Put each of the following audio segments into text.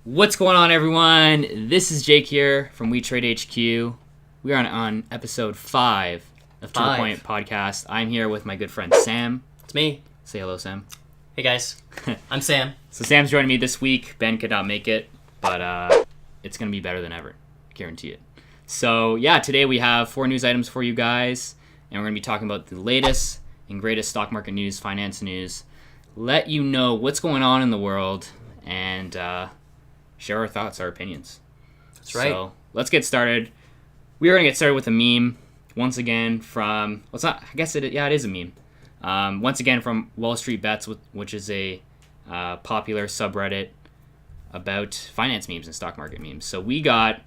What's going on, everyone? This is Jake here from WeTradeHQ. We are on episode 5 of 2 Point Podcast. I'm here with my good friend Sam. It's me. Say hello, Sam. Hey, guys. I'm Sam. So Sam's joining me this week. Ben could not make it, but it's going to be better than ever. Guarantee it. So, yeah, today we have 4 news items for you guys, and we're going to be talking about the latest and greatest stock market news, finance news, let you know what's going on in the world, and share our thoughts, our opinions. That's right. So let's get started. We are going to get started with a meme once again from, well, it's not, I guess it is a meme. Once again from Wall Street Bets, which is a popular subreddit about finance memes and stock market memes. So we got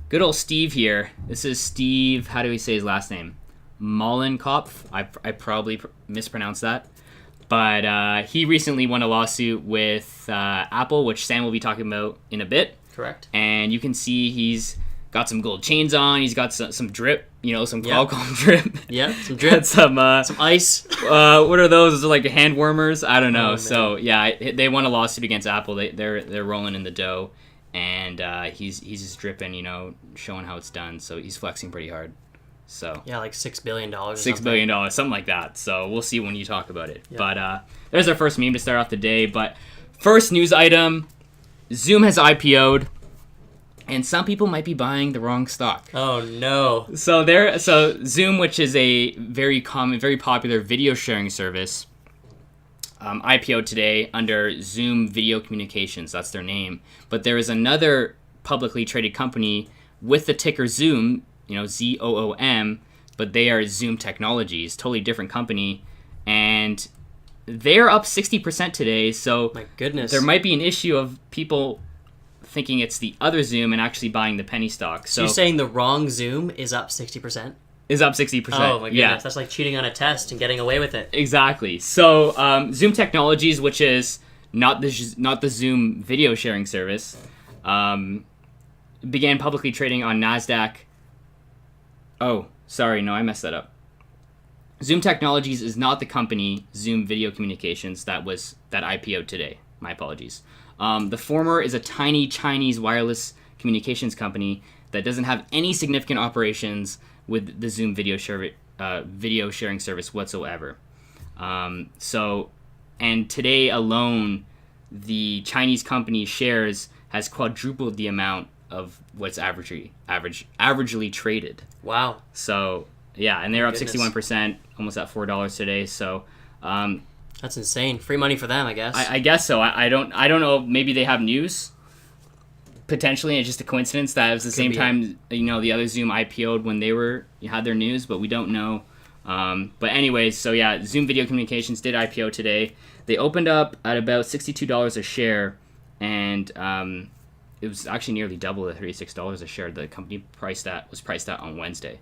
good old Steve here. This is Steve, how do we say his last name? Mollenkopf. I probably mispronounced that. But he recently won a lawsuit with Apple, which Sam will be talking about in a bit. Correct. And you can see he's got some gold chains on. He's got some drip, some Qualcomm drip. Yeah, some drip. some ice. What are those? Is it like hand warmers? I don't know. Oh, so yeah, they won a lawsuit against Apple. They're rolling in the dough, and he's just dripping, showing how it's done. So he's flexing pretty hard. So yeah, like $6 billion. $6 billion, something like that. So we'll see when you talk about it. Yep. But there's our first meme to start off the day. But first news item: Zoom has IPO'd, and some people might be buying the wrong stock. Oh no! So Zoom, which is a very popular video sharing service, IPO'd today under Zoom Video Communications. That's their name. But there is another publicly traded company with the ticker Zoom. ZOOM, but they are Zoom Technologies, totally different company, and they're up 60% today. So my goodness, there might be an issue of people thinking it's the other Zoom and actually buying the penny stock. So you're saying the wrong Zoom is up 60%? Is up 60%. Oh my goodness, yeah. That's like cheating on a test and getting away with it. Exactly. So Zoom Technologies, which is not the Zoom video sharing service, began publicly trading on NASDAQ. Oh, sorry, no, I messed that up. Zoom Technologies is not the company, Zoom Video Communications, that IPO'd today. My apologies. The former is a tiny Chinese wireless communications company that doesn't have any significant operations with the Zoom video sharing service whatsoever. And today alone, the Chinese company's shares has quadrupled the amount of what's averagely traded. Wow. So yeah, and they're up 61%, almost at $4 today. So that's insane. Free money for them, I guess. I guess so. I don't know. Maybe they have news. Potentially, it's just a coincidence that it was the same time the other Zoom IPO'd when they had their news, but we don't know. But anyways, so yeah, Zoom Video Communications did IPO today. They opened up at about $62 a share, and it was actually nearly double the $36 a share the company was priced at on Wednesday.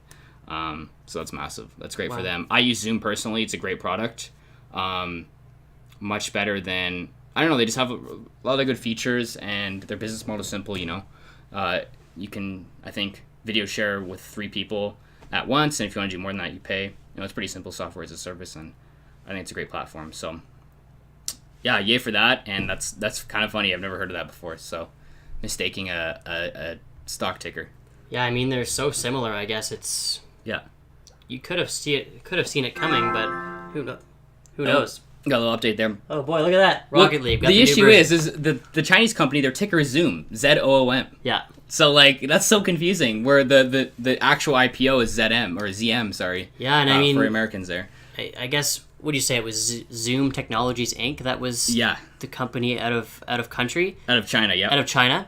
So that's massive. That's great for them. I use Zoom personally. It's a great product. Much better than, I don't know, they just have a lot of good features, and their business model is simple, you can, I think, video share with 3 people at once, and if you want to do more than that, you pay. It's pretty simple software as a service, and I think it's a great platform. So yeah, yay for that, and that's kind of funny. I've never heard of that before, so mistaking a stock ticker. Yeah, I mean, they're so similar. I guess it's you could have seen it coming, but who knows? Got a little update there. Oh boy, look at that Rocket League. The issue is the Chinese company, their ticker is Zoom, ZOOM. Yeah. So that's so confusing. Where the actual IPO is ZM or ZM, sorry. Yeah, and I mean for Americans there. I guess. What do you say? It was Zoom Technologies Inc. That was the company out of country. Out of China, yeah. Out of China.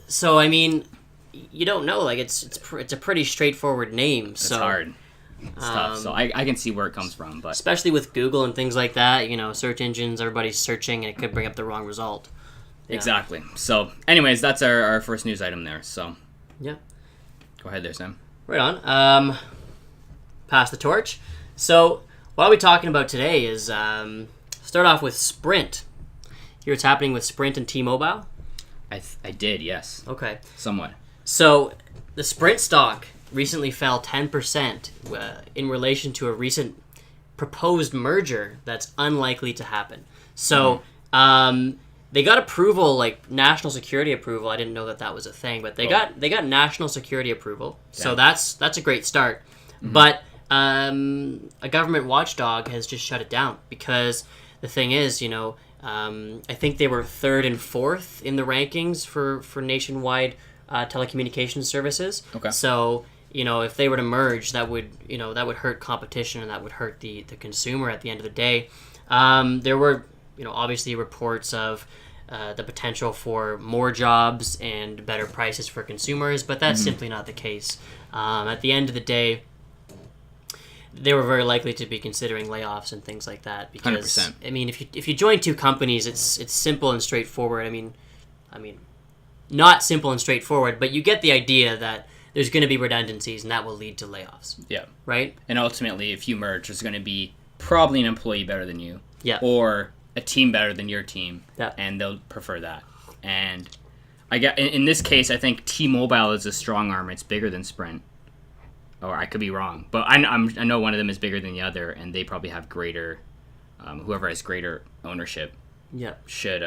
So I mean, you don't know. Like it's a pretty straightforward name. It's hard. It's tough. So I can see where it comes from, but especially with Google and things like that. Search engines. Everybody's searching, and it could bring up the wrong result. Yeah. Exactly. So, anyways, that's our first news item there. So yeah. Go ahead there, Sam. Right on. Pass the torch. So what I'll be talking about today is start off with Sprint. Hear what's happening with Sprint and T-Mobile? I did, yes. Okay. Somewhat. So the Sprint stock recently fell 10% in relation to a recent proposed merger that's unlikely to happen. So they got approval, like national security approval. I didn't know that was a thing, but they got national security approval. Yeah. So that's a great start. Mm-hmm. But a government watchdog has just shut it down because the thing is, I think they were 3rd and 4th in the rankings for nationwide telecommunications services. Okay. So if they were to merge, that would hurt competition and that would hurt the consumer at the end of the day. There were obviously reports of the potential for more jobs and better prices for consumers, but that's simply not the case. At the end of the day, they were very likely to be considering layoffs and things like that because 100%. I mean, if you join two companies, it's simple and straightforward. I mean, not simple and straightforward, but you get the idea that there's going to be redundancies and that will lead to layoffs. Yeah. Right? And ultimately, if you merge, there's going to be probably an employee better than you. Yeah. Or a team better than your team. Yeah. And they'll prefer that. And in this case, I think T-Mobile is a strong arm. It's bigger than Sprint. Or I could be wrong, but I know one of them is bigger than the other, and they probably have greater. Whoever has greater ownership, should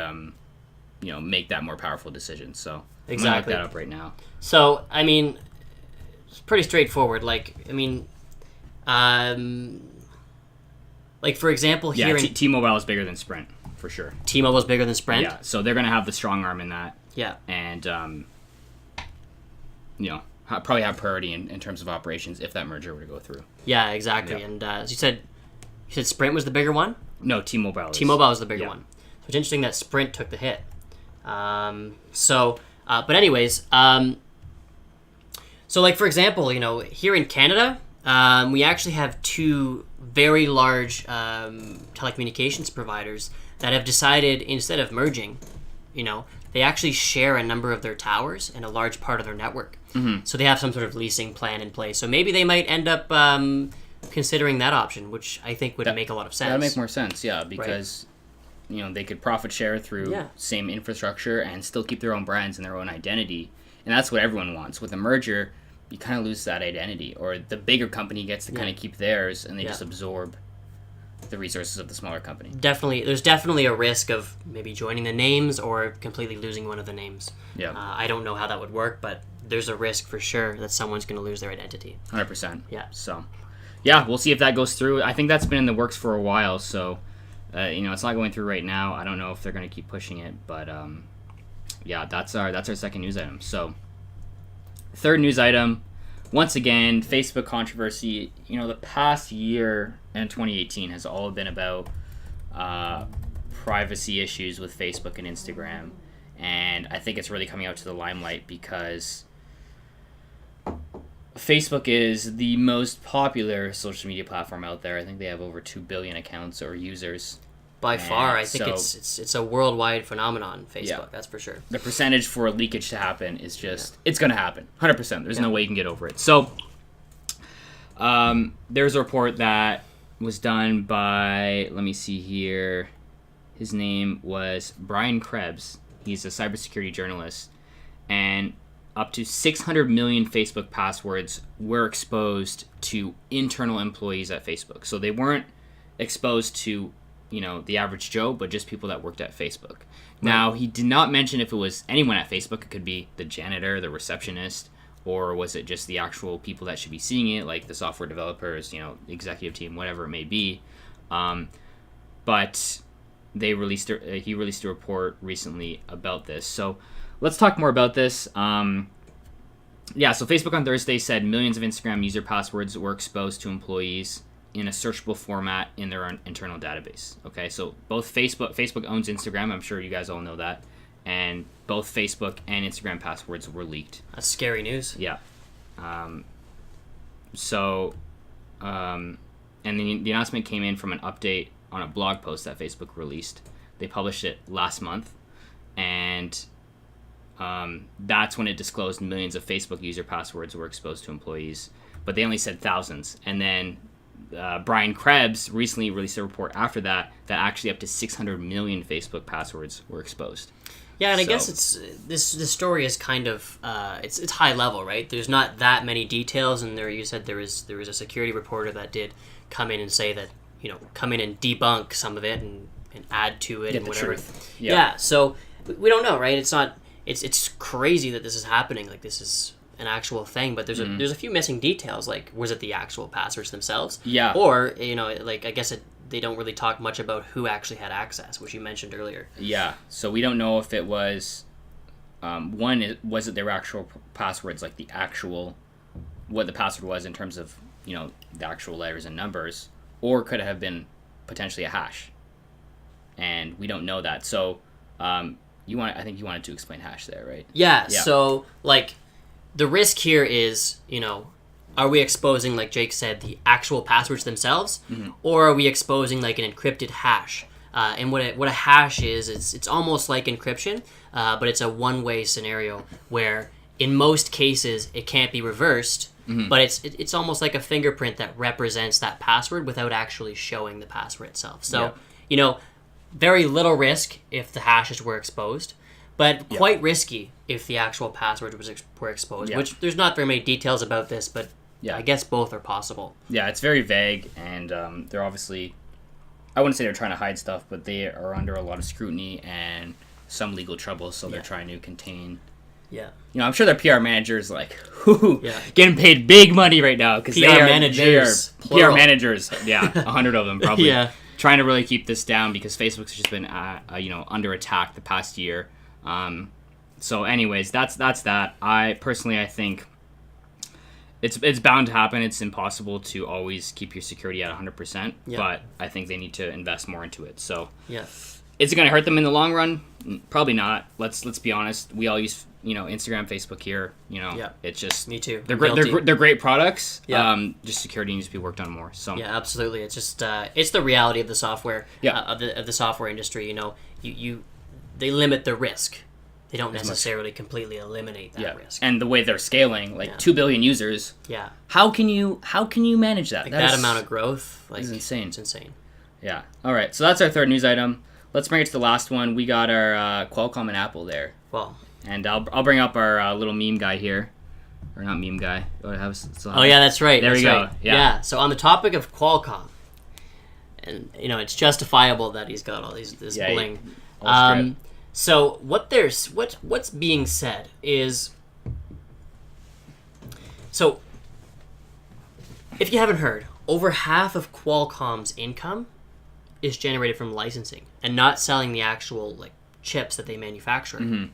make that more powerful decision. So exactly, I'm gonna look that up right now. So I mean, it's pretty straightforward. Like for example, here in T-Mobile is bigger than Sprint for sure. T-Mobile is bigger than Sprint. Yeah, so they're gonna have the strong arm in that. Yeah, and probably have priority in terms of operations if that merger were to go through. Yeah, exactly. Yeah. And as you said Sprint was the bigger one? No, T-Mobile. T-Mobile is the bigger one. So it's interesting that Sprint took the hit. But anyways, so like for example, here in Canada, we actually have 2 very large telecommunications providers that have decided instead of merging, they actually share a number of their towers and a large part of their network. Mm-hmm. So they have some sort of leasing plan in place. So maybe they might end up considering that option, which I think would make a lot of sense. That would make more sense, yeah, because they could profit share through same infrastructure and still keep their own brands and their own identity. And that's what everyone wants. With a merger, you kind of lose that identity, or the bigger company gets to kind of keep theirs, and they just absorb the resources of the smaller company. There's definitely a risk of maybe joining the names or completely losing one of the names. Yeah. I don't know how that would work, but there's a risk for sure that someone's going to lose their identity. 100%. Yeah. So, we'll see if that goes through. I think that's been in the works for a while, so, it's not going through right now. I don't know if they're going to keep pushing it, but, that's our second news item. So, third news item, once again, Facebook controversy. The past year and 2018 has all been about privacy issues with Facebook and Instagram, and I think it's really coming out to the limelight because Facebook is the most popular social media platform out there. I think they have over 2 billion accounts or users. By far, I think it's a worldwide phenomenon, Facebook, that's for sure. The percentage for leakage to happen is just, it's going to happen, 100%. There's no way you can get over it. So, there's a report that was done by, let me see here, his name was Brian Krebs. He's a cybersecurity journalist, and up to 600 million Facebook passwords were exposed to internal employees at Facebook. So they weren't exposed to the average Joe, but just people that worked at Facebook. Right. Now, he did not mention if it was anyone at Facebook. It could be the janitor, the receptionist, or was it just the actual people that should be seeing it, like the software developers, the executive team, whatever it may be. But he released a report recently about this. So let's talk more about this. So Facebook on Thursday said millions of Instagram user passwords were exposed to employees in a searchable format in their own internal database. Okay, so both Facebook owns Instagram. I'm sure you guys all know that. And both Facebook and Instagram passwords were leaked. That's scary news. Yeah. And then the announcement came in from an update on a blog post that Facebook released. They published it last month. And that's when it disclosed millions of Facebook user passwords were exposed to employees. But they only said thousands. And then Brian Krebs recently released a report after that actually up to 600 million Facebook passwords were exposed. Yeah, and I guess it's this story is kind of it's high level, right? There's not that many details, and there you said there was a security reporter that did come in and say that come in and debunk some of it and and add to it Get and the whatever. truth. Yeah. So we don't know, right? It's crazy that this is happening. Like, this is an actual thing, but there's a few missing details. Like, was it the actual passwords themselves? Yeah. Or, like, I guess they don't really talk much about who actually had access, which you mentioned earlier. Yeah. So we don't know if it was was it their actual passwords, like the actual what the password was in terms of the actual letters and numbers, or could it have been potentially a hash? And we don't know that. So I think you wanted to explain hash there, right? Yeah. So, like, the risk here is, are we exposing, like Jake said, the actual passwords themselves, or are we exposing like an encrypted hash? And what a hash is, it's almost like encryption, but it's a one-way scenario where in most cases it can't be reversed, but it's almost like a fingerprint that represents that password without actually showing the password itself. So, very little risk if the hashes were exposed, but quite risky if the actual password were exposed, which there's not very many details about this, but I guess both are possible. Yeah, it's very vague, and they're obviously, I wouldn't say they're trying to hide stuff, but they are under a lot of scrutiny and some legal trouble, so they're trying to contain. Yeah. I'm sure their PR managers getting paid big money right now because they are PR managers. Yeah, 100 of them probably. Trying to really keep this down because Facebook's just been under attack the past year. So anyways, that's that. I think it's bound to happen. It's impossible to always keep your security at 100%, but I think they need to invest more into it. So is it going to hurt them in the long run? Probably not. Let's be honest. We all use Instagram, Facebook here. It's just me too. They're great products. Just security needs to be worked on more. So yeah, absolutely. It's just it's the reality of the software of the software industry. They limit the risk. They don't necessarily completely eliminate that risk. And the way they're scaling, like 2 billion users. Yeah. How can you manage that? That amount of growth, is insane. It's insane. Yeah. All right. So that's our third news item. Let's bring it to the last one. We got our Qualcomm and Apple there. Well. And I'll bring up our little meme guy here. Or not meme guy. Oh yeah, that's right. There we go. Right. Yeah. So on the topic of Qualcomm, and it's justifiable that he's got all this bling. So what's being said is, so if you haven't heard, over half of Qualcomm's income is generated from licensing and not selling the actual chips that they manufacture.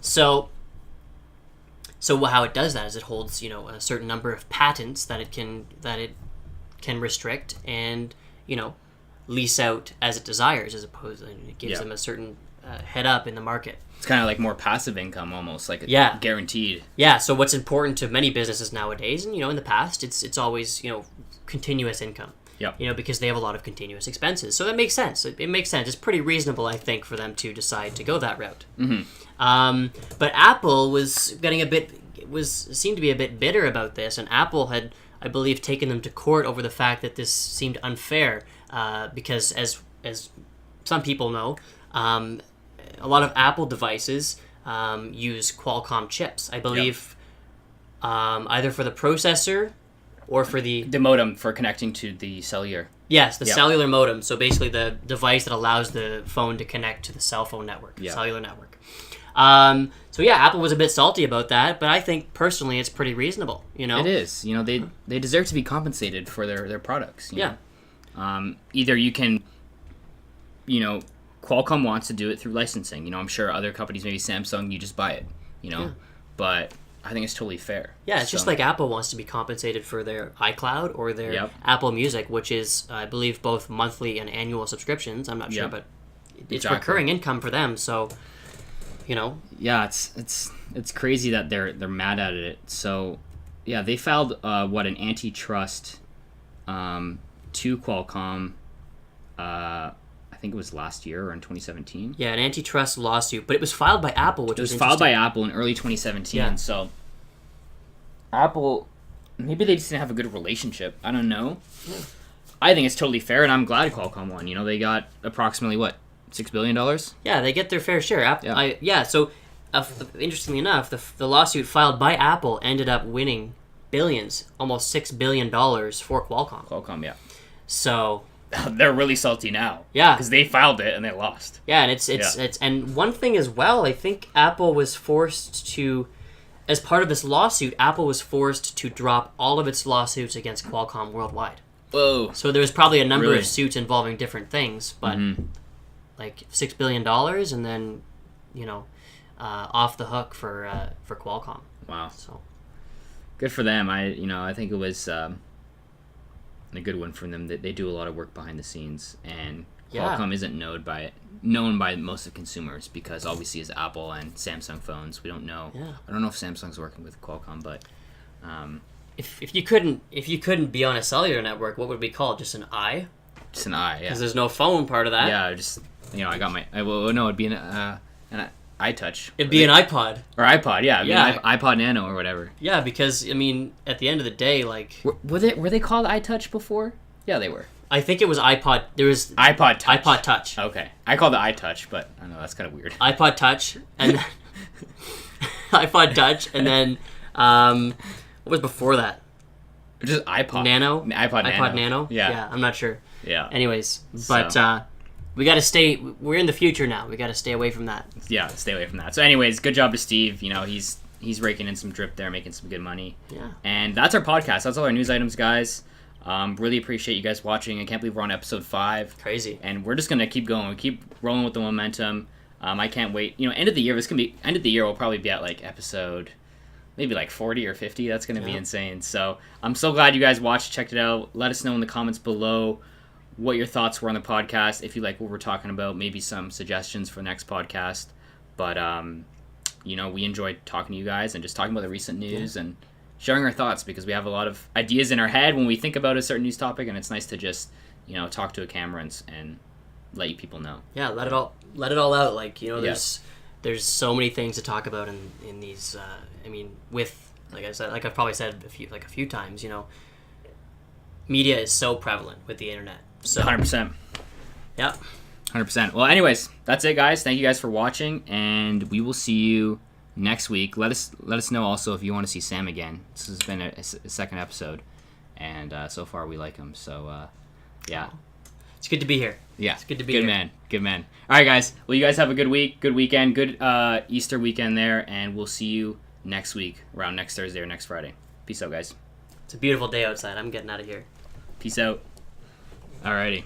So how it does that is it holds a certain number of patents that it can restrict and lease out as it desires, as opposed to it gives them a certain head up in the market. It's kind of like more passive income, almost like guaranteed. Yeah. So what's important to many businesses nowadays, and in the past, it's always continuous income. Yeah. Because they have a lot of continuous expenses. So that makes sense. It makes sense. It's pretty reasonable, I think, for them to decide to go that route. But Apple was seemed to be a bit bitter about this, and Apple had, I believe, taken them to court over the fact that this seemed unfair, because as some people know, a lot of Apple devices use Qualcomm chips. I believe either for the processor or for the modem for connecting to the cellular. Yes, the cellular modem. So basically the device that allows the phone to connect to the cell phone network, the cellular network. So yeah, Apple was a bit salty about that, but I think personally it's pretty reasonable. It is. They deserve to be compensated for their products. You know? Either you can, Qualcomm wants to do it through licensing. I'm sure other companies, maybe Samsung, you just buy it. But I think it's totally fair. Yeah, it's just like Apple wants to be compensated for their iCloud or their Apple Music, which is, I believe, both monthly and annual subscriptions. I'm not sure, but it's recurring income for them. So, Yeah, it's crazy that they're mad at it. So, yeah, they filed an antitrust to Qualcomm. I think it was last year or in 2017. Yeah, an antitrust lawsuit, but it was filed by Apple, which was interesting. It was filed by Apple in early 2017. Yeah. So Apple, maybe they just didn't have a good relationship. I don't know. Yeah. I think it's totally fair, and I'm glad Qualcomm won. They got approximately $6 billion. Yeah, they get their fair share. So interestingly enough, the lawsuit filed by Apple ended up winning billions, almost $6 billion for Qualcomm. Qualcomm, yeah. So they're really salty now. Yeah, because they filed it and they lost. Yeah, and it's and one thing as well. I think Apple was forced to, as part of this lawsuit, Apple was forced to drop all of its lawsuits against Qualcomm worldwide. Whoa! So there was probably a number Really? of suits involving different things, but like $6 billion, and then off the hook for Qualcomm. Wow. So Good for them. I think it was a good one for them. That they do a lot of work behind the scenes, and Qualcomm isn't known by most of consumers because all we see is Apple and Samsung phones. We don't know. Yeah. I don't know if Samsung's working with Qualcomm, but if you couldn't be on a cellular network, what would it be called? Just an I? just an I. Yeah. Because there's no phone part of that. Yeah. Just I got my. No, it'd be an iTouch. It'd be an iPod. Or iPod. Yeah. It'd be Yeah. an iPod Nano or whatever. Yeah, because I mean, at the end of the day, like Were they called iTouch before? Yeah, they were. I think it was iPod. There was iPod Touch. iPod Touch. Okay. I called it iTouch, but I know that's kind of weird. iPod Touch and then iPod Touch and then what was before that? Just iPod. Nano. iPod Nano. Yeah. Yeah, I'm not sure. Yeah. Anyways, but we got to stay. We're in the future now. We got to stay away from that. Yeah, stay away from that. So, anyways, good job to Steve. He's raking in some drip there, making some good money. Yeah. And that's our podcast. That's all our news items, guys. Really appreciate you guys watching. I can't believe we're on episode 5. Crazy. And we're just gonna keep going. We keep rolling with the momentum. I can't wait. End of the year. End of the year. We'll probably be at like episode, maybe like 40 or 50. That's gonna be insane. So I'm so glad you guys watched, checked it out. Let us know in the comments below what your thoughts were on the podcast. If you like what we're talking about, maybe some suggestions for the next podcast. But we enjoyed talking to you guys and just talking about the recent news and sharing our thoughts, because we have a lot of ideas in our head when we think about a certain news topic, and it's nice to just talk to a camera and let you people know. Yeah, let it all out. Like there's so many things to talk about in these. With like I said, like I've probably said a few times, media is so prevalent with the internet. So 100%. Yeah. 100%. Well, anyways, that's it, guys. Thank you guys for watching, and we will see you next week. Let us know also if you want to see Sam again. This has been a second episode, and so far we like him. So, yeah. It's good to be here. Yeah. It's good to be here. Good man. All right, guys. Well, you guys have a good week, good weekend, good Easter weekend there, and we'll see you next week around next Thursday or next Friday. Peace out, guys. It's a beautiful day outside. I'm getting out of here. Peace out. Alrighty.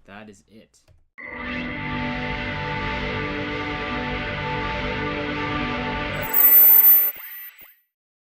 That is it.